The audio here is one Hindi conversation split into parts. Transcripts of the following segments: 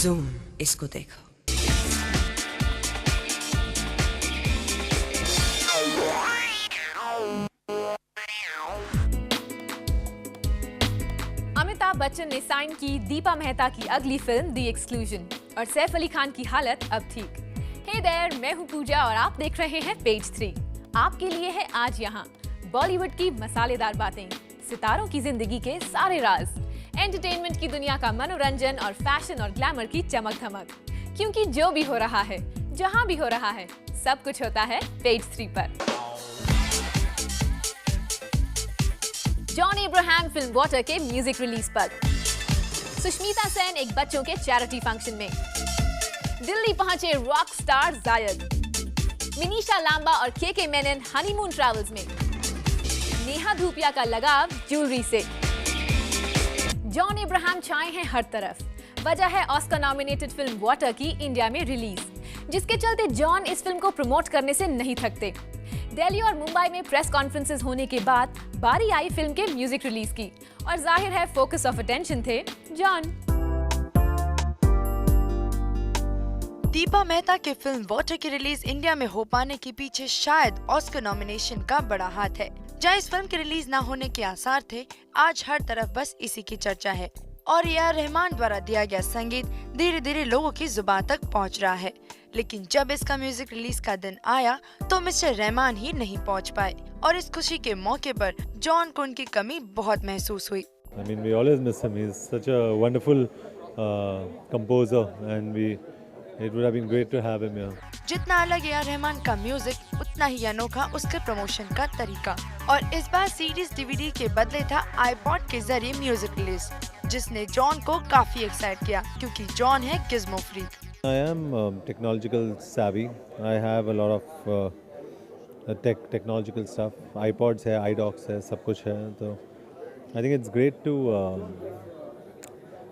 जूम, इसको देखो। अमिताभ बच्चन ने साइन की दीपा मेहता की अगली फिल्म दी एक्सक्लूजन और सैफ अली खान की हालत अब ठीक। हे देयर, मैं हूँ पूजा और आप देख रहे हैं पेज 3। आपके लिए है आज यहाँ बॉलीवुड की मसालेदार बातें, सितारों की जिंदगी के सारे राज, एंटरटेनमेंट की दुनिया का मनोरंजन और फैशन और ग्लैमर की चमक धमक। क्योंकि जो भी हो रहा है, जहाँ भी हो रहा है, सब कुछ होता है पेज 3 पर। जॉन अब्राहम फिल्म वाटर के म्यूजिक रिलीज पर, सुष्मिता सेन एक बच्चों के चैरिटी फंक्शन में, दिल्ली पहुंचे रॉक स्टार जायद, मिनीषा लांबा और के मेनन हनीमून ट्रैवल्स में, नेहा धूपिया का लगाव ज्वेलरी से। जॉन अब्राहम छाए हैं हर तरफ। वजह है ऑस्कर नॉमिनेटेड फिल्म वाटर की इंडिया में रिलीज, जिसके चलते जॉन इस फिल्म को प्रमोट करने से नहीं थकते। दिल्ली और मुंबई में प्रेस कॉन्फ्रेंसेस होने के बाद बारी आई फिल्म के म्यूजिक रिलीज की और जाहिर है फोकस ऑफ अटेंशन थे जॉन। दीपा मेहता के फिल्म वाटर की रिलीज इंडिया में हो पाने के पीछे शायद ऑस्कर नॉमिनेशन का बड़ा हाथ है। जहाँ इस फिल्म के रिलीज न होने के आसार थे, आज हर तरफ बस इसी की चर्चा है और ए.आर. रहमान द्वारा दिया गया संगीत धीरे धीरे लोगों की जुबान तक पहुँच रहा है। लेकिन जब इसका म्यूजिक रिलीज का दिन आया तो मिस्टर रहमान ही नहीं पहुँच पाए और इस खुशी के मौके पर जॉन को उनकी कमी बहुत महसूस हुई। I mean, we always miss him. He's such a wonderful composer, and it would have been great to have him here. जितना अलग ए.आर. रहमान का म्यूजिक, उतना ही अनोखा उसके प्रमोशन का तरीका। और इस बार सीडीज डीवीडी के बदले था आईपॉड के जरिए म्यूजिक रिलीज, जिसने जॉन को काफी एक्साइट किया क्योंकि जॉन है Gizmo freak. I am technological savvy. I have a lot of technological stuff. iPods है, iDocs है, सब कुछ है। तो I think it's great to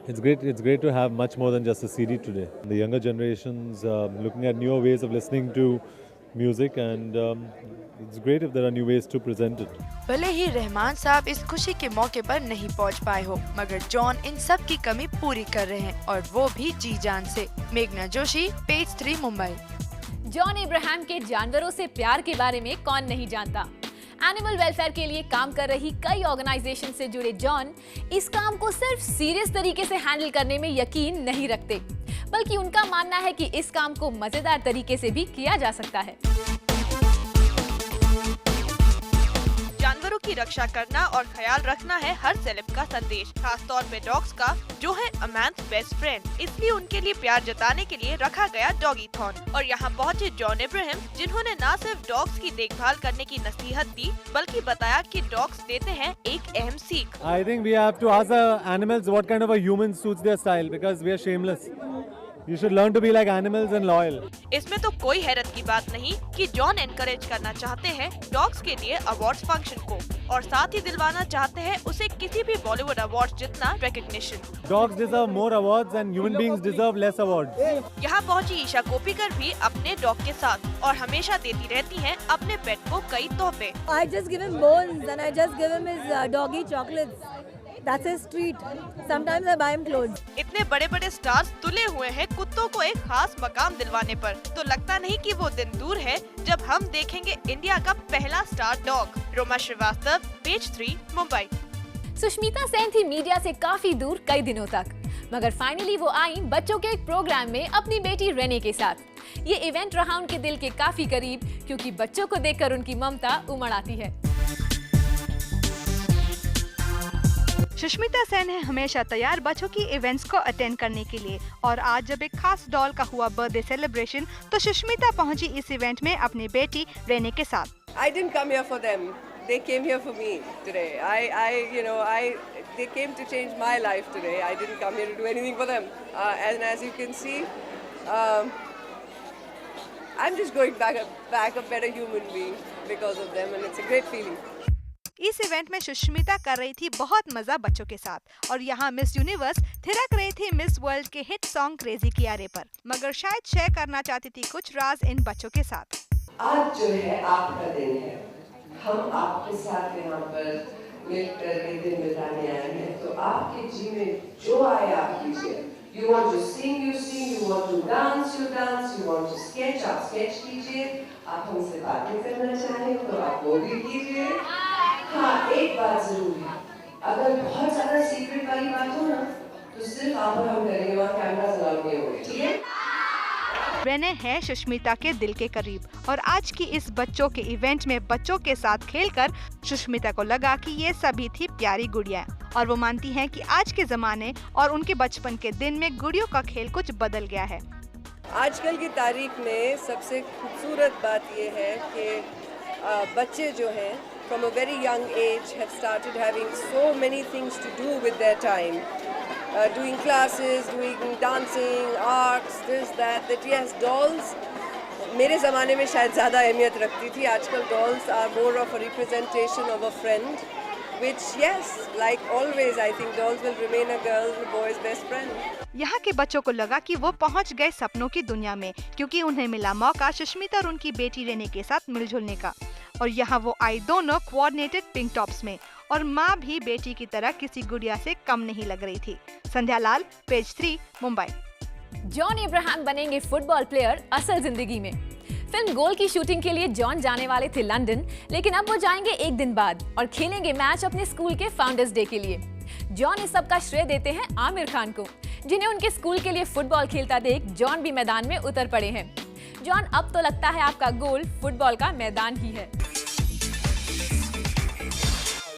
it's great to have much more than just a CD today. The younger generations looking at newer ways of listening to music, and it's great if there are new ways to present it. भले ही रहमान साहब इस खुशी के मौके पर नहीं पहुंच पाए हो, मगर जॉन इन सब की कमी पूरी कर रहे हैं और वो भी जी जान से। मेघना Joshi, page 3 Mumbai. John Abraham के जानवरों से प्यार के बारे में कौन नहीं जानता। एनिमल वेलफेयर के लिए काम कर रही कई ऑर्गेनाइजेशन से जुड़े जॉन इस काम को सिर्फ सीरियस तरीके से हैंडल करने में यकीन नहीं रखते, बल्कि उनका मानना है कि इस काम को मजेदार तरीके से भी किया जा सकता है। जानवरों की रक्षा करना और ख्याल रखना है हर सेलेब का संदेश, खास तौर पे डॉग्स का, जो है अ मैन्स बेस्ट फ्रेंड। इसलिए उनके लिए प्यार जताने के लिए रखा गया डॉगी थॉन और यहाँ पहुँचे जॉन अब्राहम, जिन्होंने न सिर्फ डॉग्स की देखभाल करने की नसीहत दी, बल्कि बताया कि डॉग्स देते हैं एक अहम सीख। I think we have to ask the animals what kind of a human suits their style, because we are shameless. You should learn to be like animals and loyal. इसमें तो कोई हैरत की बात नहीं कि जॉन एनकरेज करना चाहते हैं डॉग्स के लिए अवार्ड्स फंक्शन को और साथ ही दिलवाना चाहते हैं उसे किसी भी बॉलीवुड अवार्ड जितना recognition. Dogs deserve more awards and human beings deserve less awards. यहाँ पहुँची ईशा कोपीकर भी अपने डॉग के साथ और हमेशा देती रहती हैं अपने पेट को कई तोहफे। I just give him bones and I just give him his doggy chocolates. That's his treat. Sometimes I buy him clothes. इतने बड़े बड़े स्टार्स तुले हुए हैं कुत्तों को एक खास मकाम दिलवाने पर, तो लगता नहीं कि वो दिन दूर है जब हम देखेंगे इंडिया का पहला star dog. Roma Srivastava, page 3 Mumbai. Sushmita Sen थी मीडिया से काफी दूर कई दिनों तक, मगर फाइनली वो आई बच्चों के एक प्रोग्राम में अपनी बेटी रेने के साथ। ये इवेंट रहा उनके दिल के काफी करीब, क्योंकि बच्चों को देखकर उनकी ममता उमड़ आती है। सुष्मिता सेन है हमेशा तैयार बच्चों की इवेंट्स को अटेंड करने के लिए और आज जब एक खास डॉल का हुआ बर्थडे सेलिब्रेशन तो सुष्मिता पहुंची इस इवेंट में अपनी बेटी रेने के साथ। I didn't come here for them. They came here for me today. They came to change my life today. I didn't come here to do anything for them. And as you can see, I'm just going back a better human being because of them, and it's a great feeling. इस इवेंट में सुष्मिता कर रही थी बहुत मजा बच्चों के साथ और यहाँ मिस यूनिवर्स थिरक रही थी मिस वर्ल्ड के हिट सॉन्ग क्रेजी कियारे पर, मगर शायद शेयर करना चाहती थी कुछ राज इन बच्चों के साथ। आज जो है आपका दिन है, हम आपके साथ यहाँ पर मिलकर ये दिन बिताने आए हैं, तो आपके जी में जो आए आप कीजिए। You want to sing, you sing. You want to dance, you dance. You want to sketch, आप sketch कीजिए. आप हमसे बातें करना चाहें तो आप वो भी कीजिए. हाँ, एक बात जरूर है. अगर बहुत ज़्यादा सीक्रेट वाली बात हो ना, तो सिर्फ आप और हम करेंगे, वहाँ कैमरा अलाउड नहीं होंगे, ठीक है? रेने है सुष्मिता के दिल के करीब और आज की इस बच्चों के इवेंट में बच्चों के साथ खेलकर सुष्मिता को लगा कि ये सभी थी प्यारी गुड़िया और वो मानती हैं कि आज के जमाने और उनके बचपन के दिन में गुड़ियों का खेल कुछ बदल गया है। आजकल की तारीख में सबसे खूबसूरत बात ये है कि बच्चे जो हैं from a very young age have started having so many things to do with their time. Doing classes, doing dancing, arts, this, that yes, dolls मेरे ज़माने में शायद ज़्यादा अहमियत रखती थी. आजकल dolls are more of a representation of a friend, which yes, like always, I think dolls will remain a girl, a boy's best friend. यहाँ के बच्चों को लगा कि वो पहुँच गए सपनों की दुनिया में क्योंकि उन्हें मिला मौका सुष्मिता और उनकी बेटी रेने के साथ मिलजुलने का और यहाँ वो आई दोनों कोऑर्डिनेटेड पिंक टॉप्स में और माँ भी बेटी की तरह किसी गुड़िया से कम नहीं लग रही थी। संध्या लाल, पेज 3, मुंबई। जॉन इब्राहम बनेंगे फुटबॉल प्लेयर असल जिंदगी में। फिल्म गोल की शूटिंग के लिए जॉन जाने वाले थे लंदन, लेकिन अब वो जाएंगे एक दिन बाद और खेलेंगे मैच अपने स्कूल के फाउंडर्स डे के लिए। जॉन इस सब का श्रेय देते हैं आमिर खान को, जिन्हें उनके स्कूल के लिए फुटबॉल खेलता देख जॉन भी मैदान में उतर पड़े हैं। जॉन, अब तो लगता है आपका गोल फुटबॉल का मैदान ही है।